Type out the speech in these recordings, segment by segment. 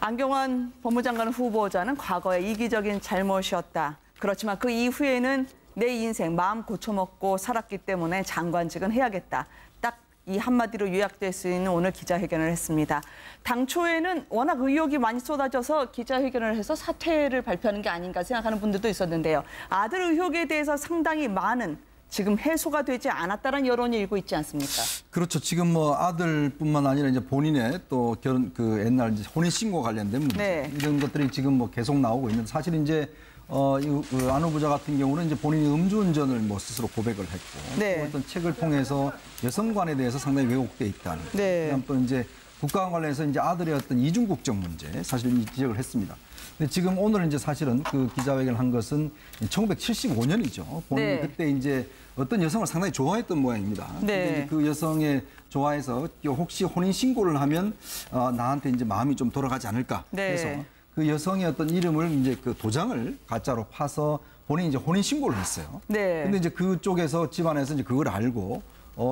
안경환 법무장관 후보자는 과거에 이기적인 잘못이었다. 그렇지만 그 이후에는 내 인생 마음 고쳐먹고 살았기 때문에 장관직은 해야겠다. 딱 이 한마디로 요약될 수 있는 오늘 기자회견을 했습니다. 당초에는 워낙 의혹이 많이 쏟아져서 기자회견을 해서 사퇴를 발표하는 게 아닌가 생각하는 분들도 있었는데요. 아들 의혹에 대해서 상당히 많은 지금 해소가 되지 않았다는 여론이 일고 있지 않습니까? 그렇죠. 지금 뭐 아들뿐만 아니라 이제 본인의 또 결혼 옛날 이제 혼인 신고 관련된 문제 네. 이런 것들이 지금 뭐 계속 나오고 있는데 사실 이제 안 후보자 같은 경우는 이제 본인이 음주운전을 뭐 스스로 고백을 했고 네. 또 어떤 책을 통해서 여성관에 대해서 상당히 왜곡돼 있다는. 네. 그다음 또 이제 국가와 관련해서 이제 아들의 어떤 이중 국적 문제 사실 지적을 했습니다. 근데 지금 오늘 이제 사실은 그 기자회견을 한 것은 1975년이죠. 본인이 네. 그때 이제 어떤 여성을 상당히 좋아했던 모양입니다. 네. 근데 그 여성의 좋아해서 혹시 혼인 신고를 하면 나한테 이제 마음이 좀 돌아가지 않을까 해서 네. 그 여성의 어떤 이름을 이제 그 도장을 가짜로 파서 본인이 이제 혼인 신고를 했어요. 네. 근데 이제 그쪽에서 집안에서 이제 그걸 알고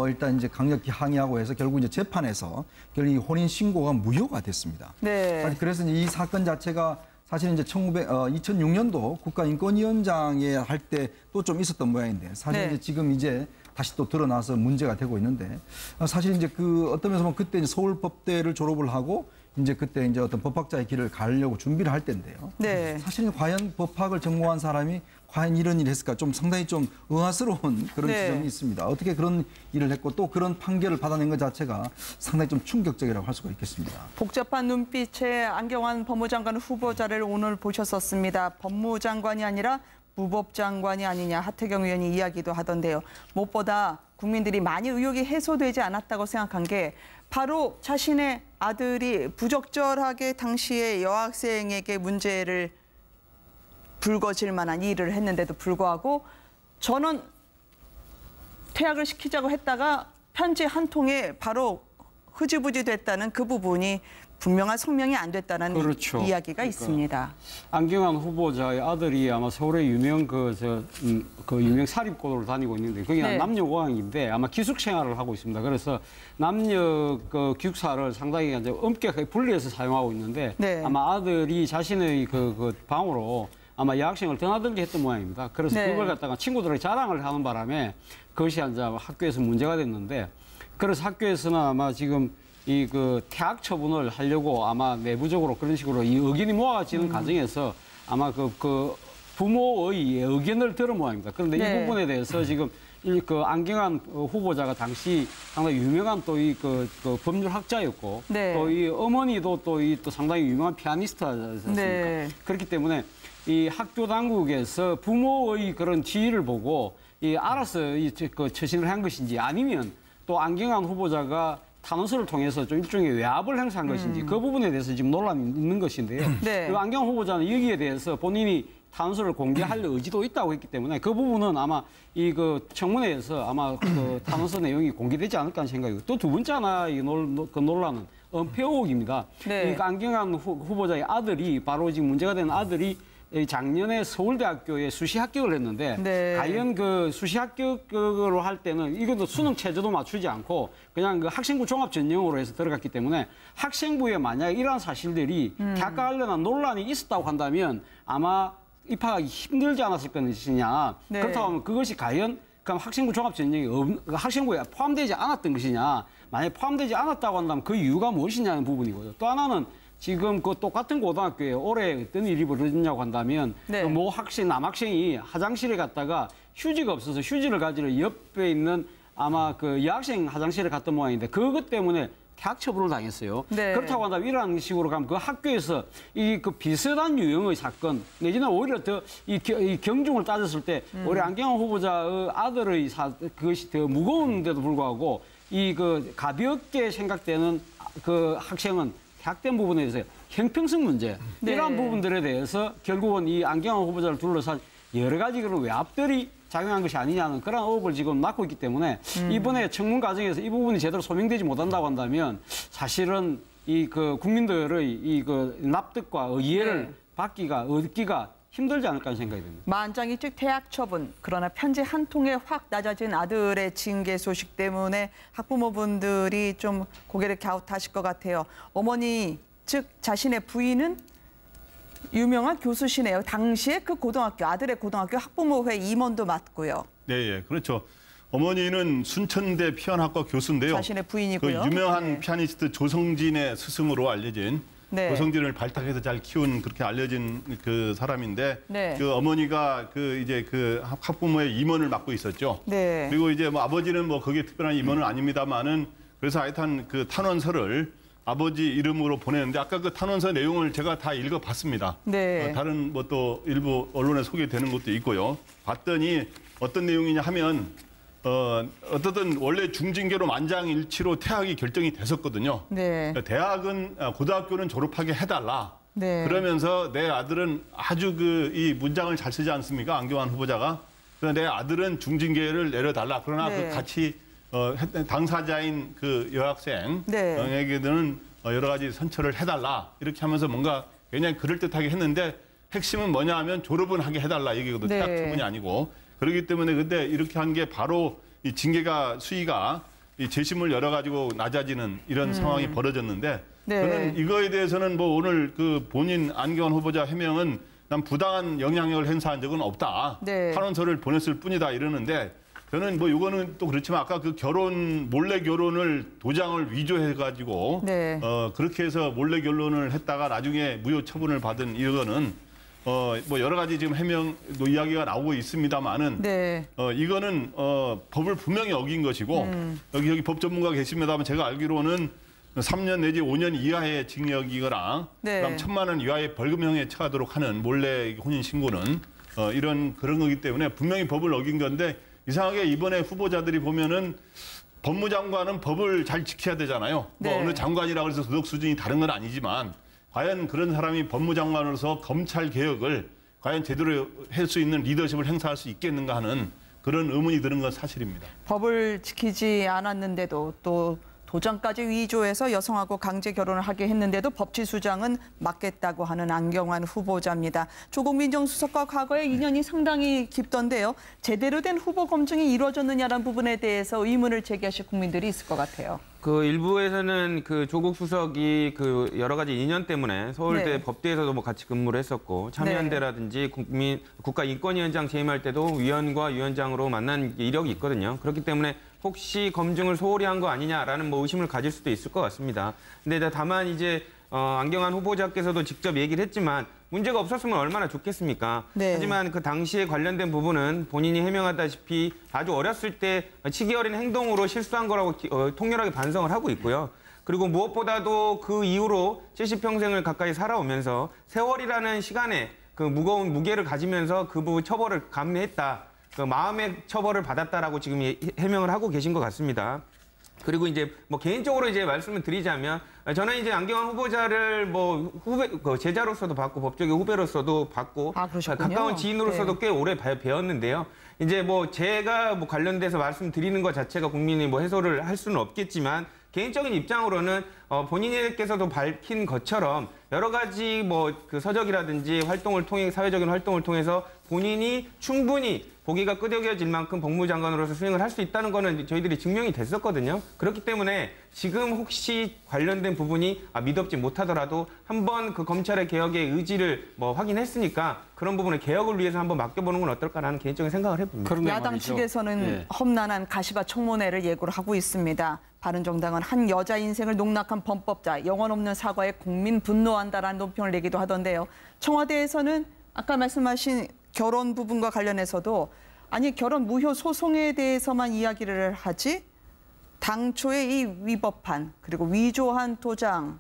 일단 이제 강력히 항의하고 해서 결국 이제 재판에서 결국 이 혼인 신고가 무효가 됐습니다. 네. 그래서 이 사건 자체가 사실 이제 2006년도 국가인권위원장에 할 때 또 좀 있었던 모양인데 사실 네. 이제 지금 이제 다시 또 드러나서 문제가 되고 있는데 사실 이제 그 어떤 면에서 보면 그때 이제 서울법대를 졸업을 하고 이제 그때 이제 어떤 법학자의 길을 가려고 준비를 할 때인데요. 네. 사실 과연 법학을 전공한 사람이 과연 이런 일을 했을까 좀 상당히 좀 의아스러운 그런 네. 지점이 있습니다. 어떻게 그런 일을 했고 또 그런 판결을 받아낸 것 자체가 상당히 좀 충격적이라고 할 수가 있겠습니다. 복잡한 눈빛의 안경환 법무장관 후보자를 오늘 보셨었습니다. 법무장관이 아니라 무법장관이 아니냐 하태경 의원이 이야기도 하던데요. 무엇보다 국민들이 많이 의혹이 해소되지 않았다고 생각한 게 바로 자신의 아들이 부적절하게 당시에 여학생에게 문제를 불거질 만한 일을 했는데도 불구하고 저는 퇴학을 시키자고 했다가 편지 한 통에 바로 흐지부지 됐다는 그 부분이 분명한 성명이 안 됐다는 그렇죠. 이야기가 있습니다. 안경환 후보자의 아들이 아마 서울의 유명 유명 사립고를 다니고 있는데 거기 네. 남녀고학인데 아마 기숙 생활을 하고 있습니다. 그래서 남녀 기숙사를 상당히 이제 엄격하게 분리해서 사용하고 있는데 네. 아마 아들이 자신의 그 방으로 아마 여학생을 드나들게 했던 모양입니다. 그래서 네. 그걸 갖다가 친구들에게 자랑을 하는 바람에 그것이 이제 학교에서 문제가 됐는데 그래서 학교에서는 아마 지금 이 퇴학 처분을 하려고 아마 내부적으로 그런 식으로 이 의견이 모아지는 과정에서 아마 그 부모의 의견을 들은 모양입니다. 그런데 네. 이 부분에 대해서 지금 안경환 후보자가 당시 상당히 유명한 또 법률학자였고 네. 또 이 어머니도 또 상당히 유명한 피아니스트였습니까? 네. 그렇기 때문에 이 학교 당국에서 부모의 그런 지위를 보고 알아서 처신을 한 것인지 아니면 또 안경환 후보자가 탄원서를 통해서 좀 일종의 외압을 행사한 것인지 그 부분에 대해서 지금 논란이 있는 것인데요. 네. 안경환 후보자는 여기에 대해서 본인이 탄원서를 공개할 의지도 있다고 했기 때문에 그 부분은 아마 청문회에서 아마 그 탄원서 내용이 공개되지 않을까 하는 생각이고 또 두 번째 하나 그 논란은 은폐 의혹입니다. 네. 안경환 후보자의 아들이 바로 지금 문제가 된 아들이 작년에 서울대학교에 수시 합격을 했는데 네. 과연 그 수시 합격으로 할 때는 이것도 수능 체제도 맞추지 않고 그냥 그 학생부 종합 전형으로 해서 들어갔기 때문에 학생부에 만약에 이러한 사실들이 대학과 관련한 논란이 있었다고 한다면 아마 입학하기 힘들지 않았을 것이냐. 네. 그렇다고 하면 그것이 과연 그럼 학생부 종합 전형이 학생부에 포함되지 않았던 것이냐. 만약에 포함되지 않았다고 한다면 그 이유가 무엇이냐는 부분이고요. 또 하나는 지금 그 똑같은 고등학교에 올해 어떤 일이 벌어졌냐고 한다면 네. 모 남학생이 화장실에 갔다가 휴지가 없어서 휴지를 가지러 옆에 있는 아마 그 여학생 화장실에 갔던 모양인데 그것 때문에 퇴학 처분을 당했어요. 네. 그렇다고 한다면 이런 식으로 가면 그 학교에서 그 비슷한 유형의 사건 내지는 오히려 더 이 경중을 따졌을 때 우리 안경환 후보자의 아들의 그것이 더 무거운데도 불구하고 가볍게 생각되는 그 학생은 퇴학된 부분에 대해서 형평성 문제 네. 이러한 부분들에 대해서 결국은 이 안경환 후보자를 둘러싼 여러 가지 그런 외압들이 작용한 것이 아니냐는 그런 의혹을 지금 낳고 있기 때문에 이번에 청문 과정에서 이 부분이 제대로 소명되지 못한다고 한다면 사실은 국민들의 납득과 이해를 네. 얻기가 힘들지 않을까 하는 생각이 듭니다. 만장일치 퇴학 처분, 그러나 편지 한 통에 확 낮아진 아들의 징계 소식 때문에 학부모분들이 좀 고개를 갸웃하실 것 같아요. 어머니 즉 자신의 부인은 유명한 교수시네요. 당시에 그 고등학교, 아들의 고등학교 학부모회 임원도 맡고요. 네, 예, 그렇죠. 어머니는 순천대 피아노학과 교수인데요. 자신의 부인이고요. 그 유명한 네. 피아니스트 조성진의 스승으로 알려진 네. 조성진을 발탁해서 잘 키운 그렇게 알려진 그 사람인데 네. 그 어머니가 그 이제 그 학부모의 임원을 맡고 있었죠. 네. 그리고 이제 뭐 아버지는 뭐 거기에 특별한 임원은 아닙니다만은 그래서 하여튼 그 탄원서를 아버지 이름으로 보내는데 아까 그 탄원서 내용을 제가 다 읽어봤습니다. 네. 다른 뭐 또 일부 언론에 소개되는 것도 있고요. 봤더니 어떤 내용이냐 하면 어떻든 원래 중징계로 만장일치로 퇴학이 결정이 됐었거든요. 네. 대학은 고등학교는 졸업하게 해달라. 네. 그러면서 내 아들은 아주 그 이 문장을 잘 쓰지 않습니까? 안경환 후보자가. 그래서 내 아들은 중징계를 내려달라. 그러나 네. 그 같이 당사자인 그 여학생에게는 네. 여러 가지 선처를 해달라. 이렇게 하면서 뭔가 굉장히 그럴듯하게 했는데 핵심은 뭐냐 하면 졸업은 하게 해달라 얘기거든요. 네. 퇴학 처분이 아니고. 그렇기 때문에 근데 이렇게 한 게 바로 이 징계가 수위가 이 재심을 열어 가지고 낮아지는 이런 상황이 벌어졌는데 네. 저는 이거에 대해서는 뭐 오늘 그 본인 안경환 후보자 해명은 난 부당한 영향력을 행사한 적은 없다. 네. 탄원서를 보냈을 뿐이다 이러는데 저는 뭐 이거는 또 그렇지만 아까 그 몰래 결혼을 도장을 위조해 가지고 네. 그렇게 해서 몰래 결혼을 했다가 나중에 무효 처분을 받은 이거는 뭐 여러 가지 지금 해명 이야기가 나오고 있습니다만은 네. 이거는 법을 분명히 어긴 것이고 여기 법 전문가 계십니다만 제가 알기로는 3년 내지 5년 이하의 징역이거나 네. 그다음 1,000만 원 이하의 벌금형에 처하도록 하는 몰래 혼인 신고는 그런 거기 때문에 분명히 법을 어긴 건데 이상하게 이번에 후보자들이 보면은 법무장관은 법을 잘 지켜야 되잖아요. 네. 뭐 어느 장관이라고 해서 도덕 수준이 다른 건 아니지만 과연 그런 사람이 법무장관으로서 검찰 개혁을 과연 제대로 할 수 있는 리더십을 행사할 수 있겠는가 하는 그런 의문이 드는 건 사실입니다. 법을 지키지 않았는데도 또 도장까지 위조해서 여성하고 강제 결혼을 하게 했는데도 법치수장은 맡겠다고 하는 안경환 후보자입니다. 조국 민정수석과 과거의 인연이 상당히 깊던데요. 제대로 된 후보 검증이 이루어졌느냐라는 부분에 대해서 의문을 제기하실 국민들이 있을 것 같아요. 그 일부에서는 그 조국 수석이 그 여러 가지 인연 때문에 서울대 네. 법대에서도 뭐 같이 근무를 했었고 참여연대라든지 국가인권위원장 재임할 때도 위원과 위원장으로 만난 이력이 있거든요. 그렇기 때문에 혹시 검증을 소홀히 한 거 아니냐라는 뭐 의심을 가질 수도 있을 것 같습니다. 근데 다만 이제 안경환 후보자께서도 직접 얘기를 했지만 문제가 없었으면 얼마나 좋겠습니까? 네. 하지만 그 당시에 관련된 부분은 본인이 해명하다시피 아주 어렸을 때 치기 어린 행동으로 실수한 거라고 통렬하게 반성을 하고 있고요. 그리고 무엇보다도 그 이후로 70평생을 가까이 살아오면서 세월이라는 시간에 그 무거운 무게를 가지면서 그 부분 처벌을 감내했다. 그 마음의 처벌을 받았다라고 지금 해명을 하고 계신 것 같습니다. 그리고 이제 뭐 개인적으로 이제 말씀을 드리자면 저는 이제 안경환 후보자를 뭐 제자로서도 봤고 법조계 후배로서도 봤고 가까운 지인으로서도 꽤 오래 배웠는데요. 이제 뭐 제가 뭐 관련돼서 말씀드리는 것 자체가 국민이 뭐 해소를 할 수는 없겠지만 개인적인 입장으로는 본인께서도 밝힌 것처럼 여러 가지 뭐 그 서적이라든지 활동을 통해 사회적인 활동을 통해서 본인이 충분히 보기가 끄덕여질 만큼 법무장관으로서 수행을 할 수 있다는 거는 저희들이 증명이 됐었거든요. 그렇기 때문에 지금 혹시 관련된 부분이 미덥지 못하더라도 한번 그 검찰의 개혁의 의지를 뭐 확인했으니까 그런 부분을 개혁을 위해서 한번 맡겨보는 건 어떨까라는 개인적인 생각을 해봅니다. 야당 말이죠. 측에서는 네. 험난한 가시화 청문회를 예고를 하고 있습니다. 바른정당은 한 여자 인생을 농락한 범법자, 영혼 없는 사과에 국민 분노한다라는 논평을 내기도 하던데요. 청와대에서는 아까 말씀하신 결혼 부분과 관련해서도 아니 결혼 무효 소송에 대해서만 이야기를 하지 당초에 이 위법한 그리고 위조한 도장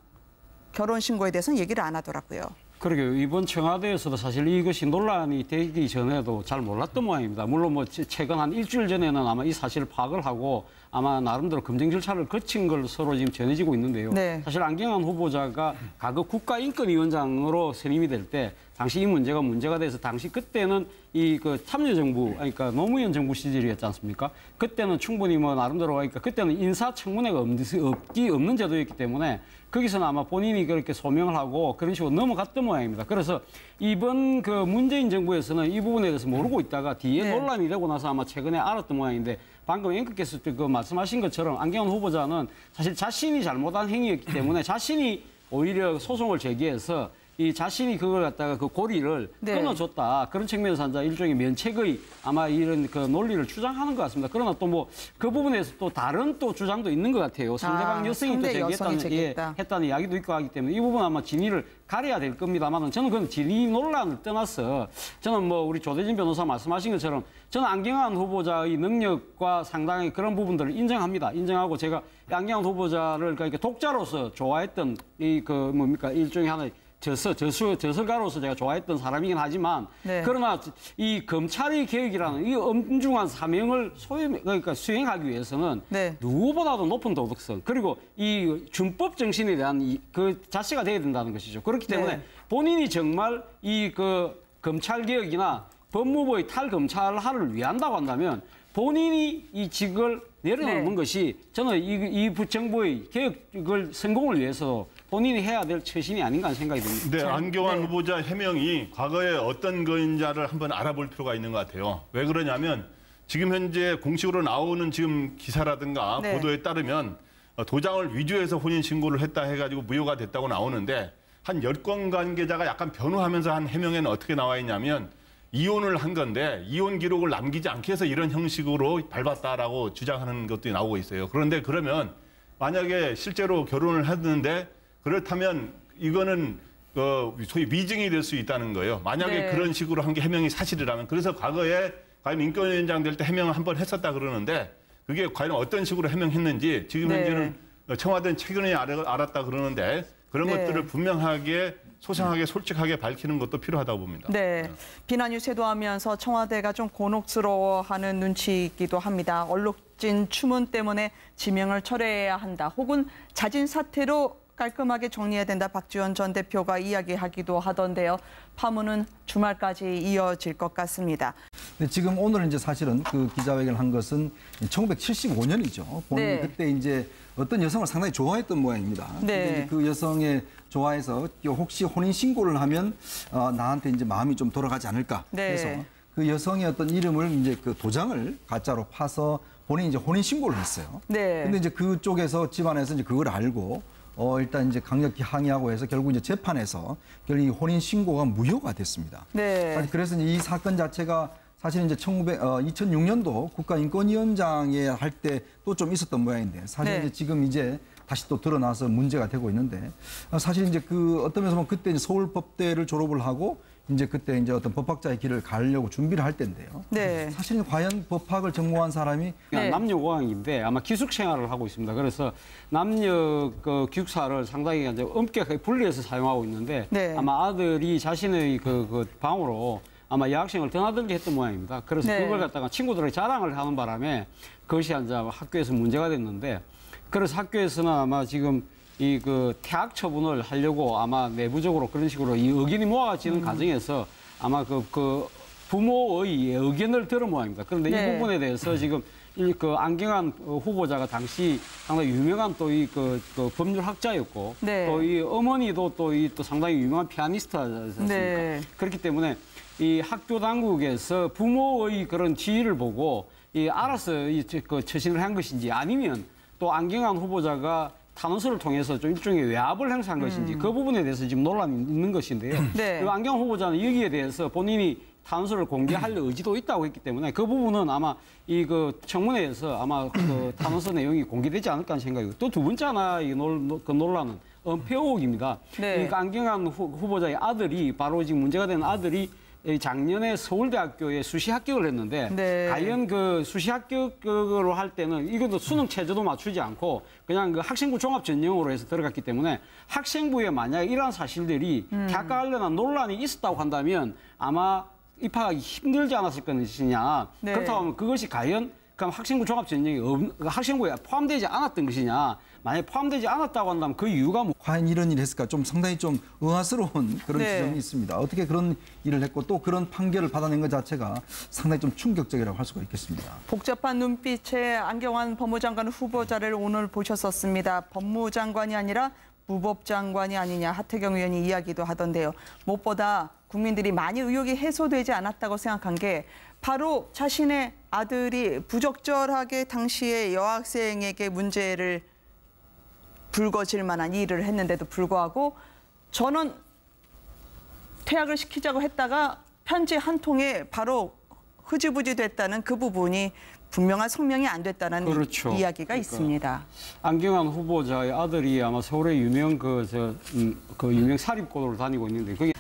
결혼 신고에 대해서는 얘기를 안 하더라고요. 그러게요. 이번 청와대에서도 사실 이것이 논란이 되기 전에도 잘 몰랐던 모양입니다. 물론 뭐 최근 한 일주일 전에는 아마 이 사실을 파악을 하고 아마 나름대로 검증 절차를 거친 걸 서로 지금 전해지고 있는데요. 네. 사실 안경환 후보자가 과거 국가인권위원장으로 선임이 될 때 당시 이 문제가 돼서 당시 그때는 이 그 참여정부, 그러니까 노무현 정부 시절이었지 않습니까? 그때는 충분히 뭐 나름대로 그러니까 그때는 인사청문회가 없는 제도였기 때문에 거기서는 아마 본인이 그렇게 소명을 하고 그런 식으로 넘어갔던 모양입니다. 그래서 이번 그 문재인 정부에서는 이 부분에 대해서 모르고 있다가 뒤에 네. 논란이 되고 나서 아마 최근에 알았던 모양인데 방금 앵커께서 그 말씀하신 것처럼 안경환 후보자는 사실 자신이 잘못한 행위였기 때문에 자신이 오히려 소송을 제기해서 이 자신이 그걸 갖다가 그 고리를 네. 끊어줬다. 그런 측면에서 이제 일종의 면책의 아마 이런 그 논리를 주장하는 것 같습니다. 그러나 또 뭐 그 부분에서 또 다른 또 주장도 있는 것 같아요. 상대방 여성이 또 상대 여성이 제기했다는 했다는 이야기도 있고 하기 때문에 이 부분 아마 진위를 가려야 될 겁니다만은 저는 그건 진위 논란을 떠나서 저는 뭐 우리 조대진 변호사 말씀하신 것처럼 저는 안경환 후보자의 능력과 상당히 그런 부분들을 인정합니다. 인정하고 제가 안경환 후보자를 그러니까 독자로서 좋아했던 이 그 뭡니까 일종의 하나의 저술가로서 제가 좋아했던 사람이긴 하지만 네. 그러나 이 검찰의 개혁이라는 이 엄중한 사명을 그러니까 수행하기 위해서는 네. 누구보다도 높은 도덕성 그리고 이 준법 정신에 대한 그 자세가 돼야 된다는 것이죠. 그렇기 때문에 네. 본인이 정말 이 그 검찰 개혁이나 법무부의 탈검찰화를 위한다고 한다면 본인이 이 직을 내려놓는 네. 것이 저는 이 정부의 개혁을 성공을 위해서 본인이 해야 될 처신이 아닌가 하는 생각이 듭니다. 네, 안경환 네. 후보자 해명이 과거에 어떤 거인자를 한번 알아볼 필요가 있는 것 같아요. 왜 그러냐면 지금 현재 공식으로 나오는 지금 기사라든가 네. 보도에 따르면 도장을 위조해서 혼인신고를 했다 해가지고 무효가 됐다고 나오는데 한 여권 관계자가 약간 변호하면서 한 해명에는 어떻게 나와 있냐면 이혼을 한 건데 이혼 기록을 남기지 않게 해서 이런 형식으로 밟았다라고 주장하는 것도 나오고 있어요. 그런데 그러면 만약에 실제로 결혼을 했는데 그렇다면 이거는 소위 위증이 될 수 있다는 거예요. 만약에 네. 그런 식으로 한 게 해명이 사실이라면. 그래서 과거에 과연 인권위원장 될 때 해명을 한 번 했었다 그러는데 그게 과연 어떤 식으로 해명했는지 지금 네. 현재는 청와대는 최근에 알았다 그러는데 그런 네. 것들을 분명하게 소상하게 솔직하게 밝히는 것도 필요하다고 봅니다. 네. 비난 유세도 하면서 청와대가 좀 곤혹스러워하는 눈치이기도 합니다. 얼룩진 추문 때문에 지명을 철회해야 한다. 혹은 자진 사퇴로 깔끔하게 정리해야 된다. 박지원 전 대표가 이야기하기도 하던데요. 파문은 주말까지 이어질 것 같습니다. 근데 지금 오늘 이제 사실은 그 기자회견을 한 것은 1975년이죠. 본인이 네. 그때 이제 어떤 여성을 상당히 좋아했던 모양입니다. 네. 근데 이제 그 여성에 좋아해서 혹시 혼인 신고를 하면 나한테 이제 마음이 좀 돌아가지 않을까 네. 해서 그 여성의 어떤 이름을 이제 그 도장을 가짜로 파서 본인이 이제 혼인 신고를 했어요. 네. 근데 이제 그쪽에서 집안에서 이제 그걸 알고 일단 이제 강력히 항의하고 해서 결국 이제 재판에서 결국 이 혼인 신고가 무효가 됐습니다. 네. 아니, 그래서 이제 이 사건 자체가 사실 이제 2006년도 국가인권위원장에 할 때 또 좀 있었던 모양인데 사실 네. 이제 지금 이제 다시 또 드러나서 문제가 되고 있는데 사실 이제 그 어떤 면에서 보면 그때 이제 서울법대를 졸업을 하고 이제 그때 이제 어떤 법학자의 길을 가려고 준비를 할 때인데요. 네. 사실 과연 법학을 전공한 사람이 네. 남녀공학인데 아마 기숙 생활을 하고 있습니다. 그래서 남녀 그 기숙사를 상당히 이제 엄격하게 분리해서 사용하고 있는데 네. 아마 아들이 자신의 그 방으로 아마 여학생을 드나들게 했던 모양입니다. 그래서 네. 그걸 갖다가 친구들에게 자랑을 하는 바람에 그것이 이제 학교에서 문제가 됐는데 그래서 학교에서는 아마 지금 이 그 퇴학 처분을 하려고 아마 내부적으로 그런 식으로 이 의견이 모아지는 과정에서 아마 그 부모의 의견을 들은 모양입니다. 그런데 네. 이 부분에 대해서 지금 이 그 안경환 후보자가 당시 상당히 유명한 또 이 그 법률학자였고 네. 또 이 어머니도 또 상당히 유명한 피아니스트였습니다. 네. 그렇기 때문에 이 학교 당국에서 부모의 그런 지위를 보고 이 알아서 그 처신을 한 것인지 아니면 또 안경환 후보자가 탄원서를 통해서 좀 일종의 외압을 행사한 것인지 그 부분에 대해서 지금 논란이 있는 것인데요. 네. 그 안경환 후보자는 여기에 대해서 본인이 탄원서를 공개할 의지도 있다고 했기 때문에 그 부분은 아마 이 그 청문회에서 아마 그 탄원서 내용이 공개되지 않을까 하는 생각이고 또 두 번째 하나 그 논란은 은폐 의혹입니다. 네. 이 안경환 후보자의 아들이 바로 지금 문제가 된 아들이 작년에 서울대학교에 수시 합격을 했는데 네. 과연 그 수시 합격으로 할 때는 이것도 수능 체제도 맞추지 않고 그냥 그 학생부 종합 전형으로 해서 들어갔기 때문에 학생부에 만약 이러한 사실들이 대학과 관련한 논란이 있었다고 한다면 아마 입학하기 힘들지 않았을 것이냐. 네. 그렇다고 하면 그것이 과연 그럼 학생부 종합 전형이 학생부에 포함되지 않았던 것이냐. 만약에 포함되지 않았다고 한다면 그 이유가 뭐 과연 이런 일을 했을까 좀 상당히 좀 의아스러운 그런 네. 지점이 있습니다. 어떻게 그런 일을 했고 또 그런 판결을 받아낸 것 자체가 상당히 좀 충격적이라고 할 수가 있겠습니다. 복잡한 눈빛의 안경환 법무장관 후보자를 오늘 보셨었습니다. 법무장관이 아니라 무법장관이 아니냐 하태경 의원이 이야기도 하던데요. 무엇보다 국민들이 많이 의혹이 해소되지 않았다고 생각한 게 바로 자신의 아들이 부적절하게 당시에 여학생에게 문제를 불거질 만한 일을 했는데도 불구하고 저는 퇴학을 시키자고 했다가 편지 한 통에 바로 흐지부지 됐다는 그 부분이 분명한 성명이 안 됐다는 그렇죠. 이야기가 있습니다. 안경환 후보자의 아들이 아마 서울의 유명 그 유명 사립고등학교를 다니고 있는데 그게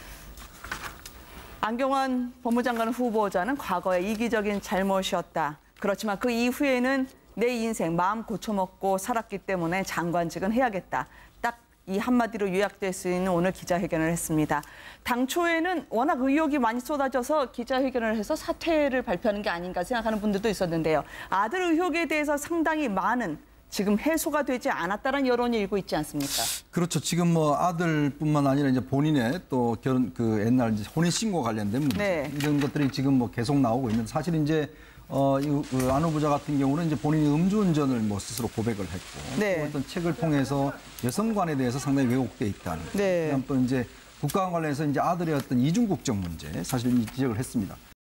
안경환 법무장관 후보자는 과거에 이기적인 잘못이었다. 그렇지만 그 이후에는 내 인생 마음 고쳐먹고 살았기 때문에 장관직은 해야겠다. 딱 이 한마디로 요약될 수 있는 오늘 기자회견을 했습니다. 당초에는 워낙 의혹이 많이 쏟아져서 기자회견을 해서 사퇴를 발표하는 게 아닌가 생각하는 분들도 있었는데요. 아들 의혹에 대해서 상당히 많은 지금 해소가 되지 않았다는 여론이 일고 있지 않습니까? 그렇죠. 지금 뭐 아들뿐만 아니라 이제 본인의 또 결혼 그 옛날 이제 혼인 신고 관련된 문제 네. 이런 것들이 지금 뭐 계속 나오고 있는데 사실 이제 안 후보자 같은 경우는 이제 본인이 음주운전을 뭐 스스로 고백을 했고 네. 또 어떤 책을 통해서 여성관에 대해서 상당히 왜곡돼 있다는. 네. 그다음 또 이제 국가와 관련해서 이제 아들의 어떤 이중 국적 문제 사실 이 지적을 했습니다.